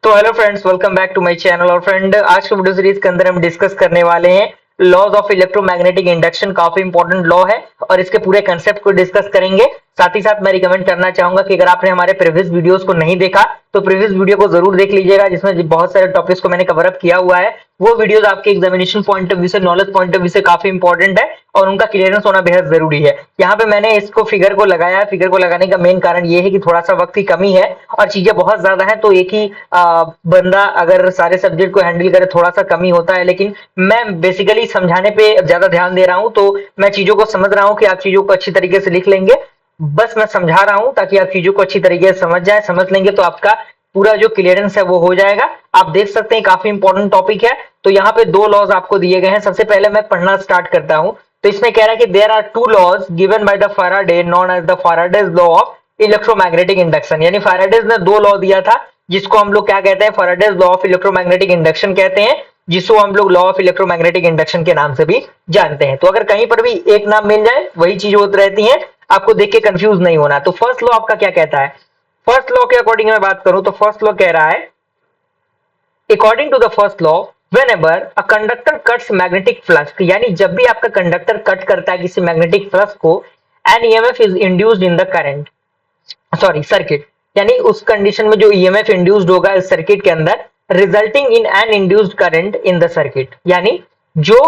तो hello friends, welcome back to my channel. और friend, आज के वीडियो सीरीज के अंदर हम डिस्कस करने वाले हैं लॉज ऑफ इलेक्ट्रोमैग्नेटिक इंडक्शन। काफी इंपॉर्टेंट लॉ है और इसके पूरे कंसेप्ट को डिस्कस करेंगे। साथ ही साथ मैं रिकमेंड करना चाहूंगा कि अगर आपने हमारे प्रीवियस वीडियोस को नहीं देखा तो प्रीवियस वीडियो को जरूर देख लीजिएगा, जिसमें बहुत सारे टॉपिक्स को मैंने कवर अप किया हुआ है। वो वीडियोस आपके एग्जामिनेशन पॉइंट ऑफ व्यू से, नॉलेज पॉइंट ऑफ व्यू से काफी इंपॉर्टेंट है और उनका क्लियरेंस होना बेहद जरूरी है। यहाँ पे मैंने इसको फिगर को लगाया है। फिगर को लगाने का मेन कारण ये है कि थोड़ा सा वक्त की कमी है और चीजें बहुत ज्यादा है, तो एक ही बंदा अगर सारे सब्जेक्ट को हैंडल करे थोड़ा सा कमी होता है। लेकिन मैं बेसिकली समझाने पे ज्यादा ध्यान दे रहा हूं, तो मैं चीजों को समझ रहा हूं कि आप चीजों को अच्छी तरीके से लिख लेंगे। बस मैं समझा रहा हूं ताकि आप चीजों को अच्छी तरीके से समझ लेंगे तो आपका पूरा जो क्लियरेंस है वो हो जाएगा। आप देख सकते हैं काफी इंपॉर्टेंट टॉपिक है। तो यहाँ पे दो लॉज आपको दिए गए हैं। सबसे पहले मैं पढ़ना स्टार्ट करता हूं। तो इसमें कह रहा है कि there are two laws given by the Faraday known as the Faraday's law of electromagnetic induction. यानी फैराडेज ने दो लॉ दिया था, जिसको हम लोग क्या कहते हैं, Faraday's law of electromagnetic induction कहते हैं, जिसको हम लोग लॉ ऑफ इलेक्ट्रोमैग्नेटिक इंडक्शन के नाम से भी जानते हैं। तो अगर कहीं पर भी एक नाम मिल जाए वही चीज होती रहती है, आपको देख के कंफ्यूज नहीं होना। तो फर्स्ट लॉ आपका क्या कहता है? फर्स्ट लॉ के अकॉर्डिंग मैं बात करूं तो फर्स्ट लॉ कह रहा है, according to the first law whenever a conductor cuts magnetic flux, यानी जब भी आपका कंडक्टर कट करता है किसी मैग्नेटिक फ्लक्स को, an EMF is induced in the current, sorry circuit, यानी उस कंडीशन में जो ईएमएफ इंड्यूस्ड होगा इस सर्किट के अंदर, resulting in an induced current in the circuit. यानी जो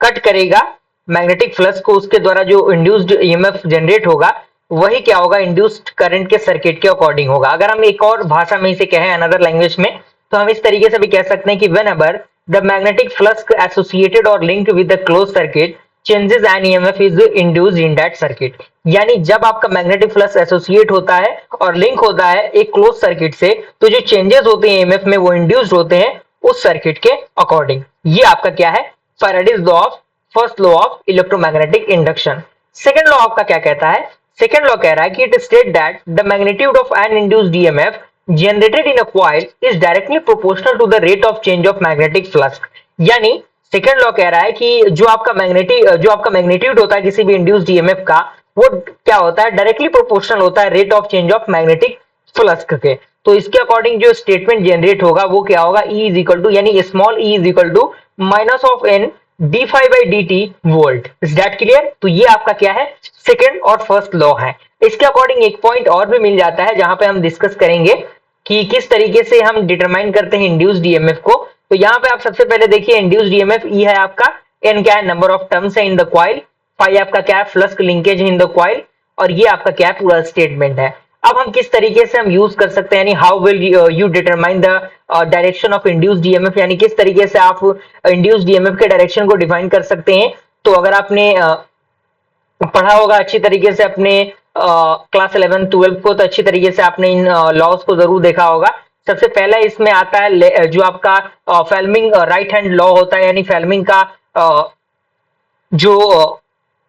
कट करेगा मैग्नेटिक फ्लक्स को, उसके द्वारा जो इंड्यूस्ड ईएमएफ जनरेट होगा वही क्या होगा, इंड्यूस्ड करंट के सर्किट के अकॉर्डिंग होगा। अगर हम एक और भाषा में इसे कहें, अनदर लैंग्वेज में, तो हम इस तरीके से भी कह सकते हैं कि whenever the magnetic flux associated और linked with the close circuit changes an EMF is induced in that circuit. यानी जब आपका मैग्नेटिक फ्लक्स एसोसिएट होता है और लिंक होता है एक क्लोज सर्किट से, तो जो चेंजेस होते हैं ईएमएफ में वो इंड्यूस्ड होते हैं उस सर्किट के अकॉर्डिंग। ये आपका क्या है, Faraday's law of, first law of electromagnetic induction. Second law आपका क्या कहता है? सेकंड लॉ कह रहा है कि it state that the magnitude of an induced EMF generated in a coil is directly proportional to the rate of change of magnetic flux। यानी second law कह रहा है कि जो आपका मैग्नीट्यूड होता है किसी भी इंड्यूस्ड ईएमएफ का, वो क्या होता है, डायरेक्टली प्रोपोर्शनल होता है rate of change of magnetic flux के। तो इसके अकॉर्डिंग जो स्टेटमेंट जनरेट होगा वो क्या होगा, E इज इक्वल टू, यानी small e is equal to minus of N D phi by D T volt. Is that clear? तो ये आपका क्या है, सेकेंड और फर्स्ट लॉ है। इसके अकॉर्डिंग एक पॉइंट और भी मिल जाता है जहां पे हम डिस्कस करेंगे कि किस तरीके से हम डिटरमाइन करते हैं इंड्यूस्ड ईएमएफ को। तो यहाँ पे आप सबसे पहले देखिए, इंड्यूस्ड ईएमएफ ई है आपका, एन क्या है, नंबर ऑफ टर्म्स है इन द कॉइल, फाई आपका क्या है, flux linkage in the coil, और ये आपका क्या है, पूरा स्टेटमेंट है। अब हम किस तरीके से हम यूज कर सकते हैं, यानी how will you determine the direction of induced EMF, यानी किस तरीके से आप इंड्यूस्ड ईएमएफ के डायरेक्शन को डिफाइन कर सकते हैं। तो अगर आपने पढ़ा होगा अच्छी तरीके से अपने क्लास 11 12 को, तो अच्छी तरीके से आपने इन लॉज को जरूर देखा होगा। सबसे पहला इसमें आता है जो आपका फेल्मिंग राइट हैंड लॉ होता है, यानी फेल्मिंग का जो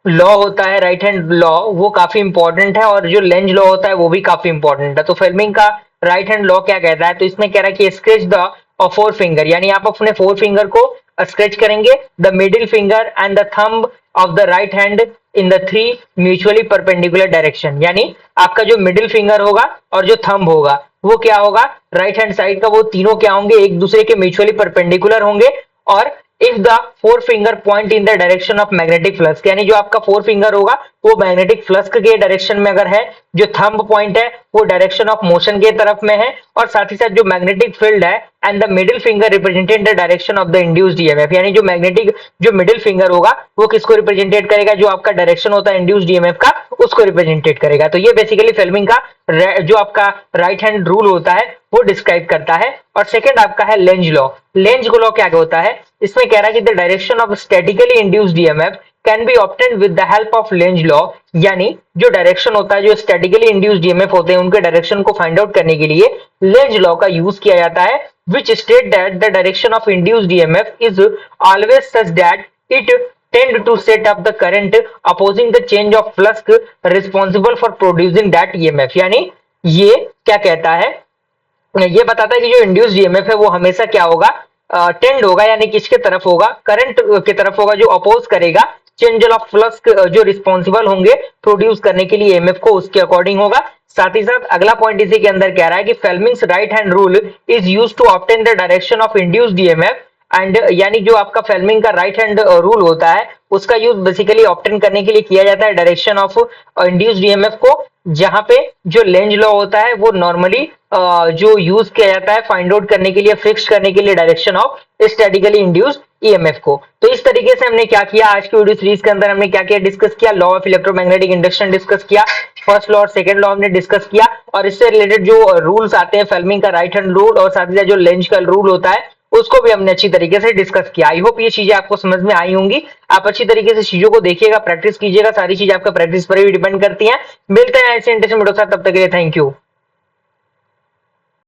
लॉ होता है राइट हैंड लॉ, वो काफी इंपॉर्टेंट है, और जो लेंज लॉ होता है वो भी काफी इंपॉर्टेंट है। तो फेल्मिंग का राइट हैंड लॉ क्या कहता है, तो इसमें कह रहा है कि स्केच द फोर फिंगर, यानी आप अपने फोर फिंगर को स्केच करेंगे, the middle finger and the thumb of the right hand in the three mutually perpendicular direction. यानी आपका जो मिडिल फिंगर होगा और जो थंब होगा वो क्या होगा, राइट हैंड साइड का, वो तीनों क्या होंगे, एक दूसरे के म्यूचुअली परपेंडिकुलर होंगे। और if the four finger point in the direction of magnetic flux, यानी जो आपका फोर फिंगर होगा वो मैग्नेटिक फ्लक्स के डायरेक्शन में अगर है, जो थंब पॉइंट है वो डायरेक्शन ऑफ मोशन के तरफ में है, और साथ ही साथ जो मैग्नेटिक फील्ड है and the middle finger represented the direction of the induced EMF, यानी जो मैग्नेटिक जो मिडिल फिंगर होगा वो किसको रिप्रेजेंटेट करेगा, जो आपका डायरेक्शन होता है इंड्यूस्ड ईएमएफ का उसको रिप्रेजेंटेट करेगा। तो ये बेसिकली फेल्मिंग का जो आपका राइट हैंड रूल होता है वो डिस्क्राइब करता है। और सेकंड आपका है लेंज लॉ। लेंज लॉ क्या होता है, इसमें कह रहा है कि the direction of statically induced EMF can be obtained with the help of Lenz law. यानी जो डायरेक्शन होता है, जो स्टैटिकली इंड्यूस्ड ईएमएफ होते हैं उनके डायरेक्शन को फाइंड आउट करने के लिए लेंज लॉ का यूज किया जाता है, which state that the direction of induced EMF is always such that it tend to set up the current opposing the change of flux responsible for producing that EMF। यानी ये क्या कहता है, ये बताता है कि जो इंड्यूस्ड ईएमएफ है वो हमेशा क्या होगा, टेंड होगा, यानी किसके तरफ होगा, करंट की तरफ होगा, जो अपोज करेगा चेंज ऑफ फ्लक्स, जो रिस्पॉन्सिबल होंगे प्रोड्यूस करने के लिए ईएमएफ को, उसके अकॉर्डिंग होगा। साथ ही साथ अगला पॉइंट इसी के अंदर कह रहा है कि Fleming's right hand rule is used to obtain the direction of induced EMF and यानी जो आपका फेल्मिंग का राइट हैंड रूल होता है उसका यूज बेसिकली ऑब्टेन करने के लिए किया जाता है डायरेक्शन ऑफ इंड्यूस्ड ईएमएफ को, जहां पे जो लेंज लॉ होता है वो नॉर्मली जो यूज किया जाता है फाइंड आउट करने के लिए, फिक्स करने के लिए direction of statically induced EMF को। तो इस तरीके से हमने क्या किया आज की वीडियो सीरीज के अंदर, हमने क्या किया डिस्कस किया, law of electromagnetic induction discuss किया, फर्स्ट लॉ और सेकंड लॉ हमने डिस्कस किया, और इससे रिलेटेड जो रूल्स आते हैं फेल्मिंग का राइट हैंड रूल और साथ ही साथ जो लेंज का रूल होता है उसको भी हमने अच्छी तरीके से डिस्कस किया। आई होप ये चीजें आपको समझ में आई होंगी। आप अच्छी तरीके से चीजों को देखिएगा, प्रैक्टिस कीजिएगा, सारी चीजें आपका प्रैक्टिस पर ही डिपेंड करती हैं। मिलते हैं ऐसे इंटरेस्टिंग वीडियो के साथ, तब तक के लिए थैंक यू।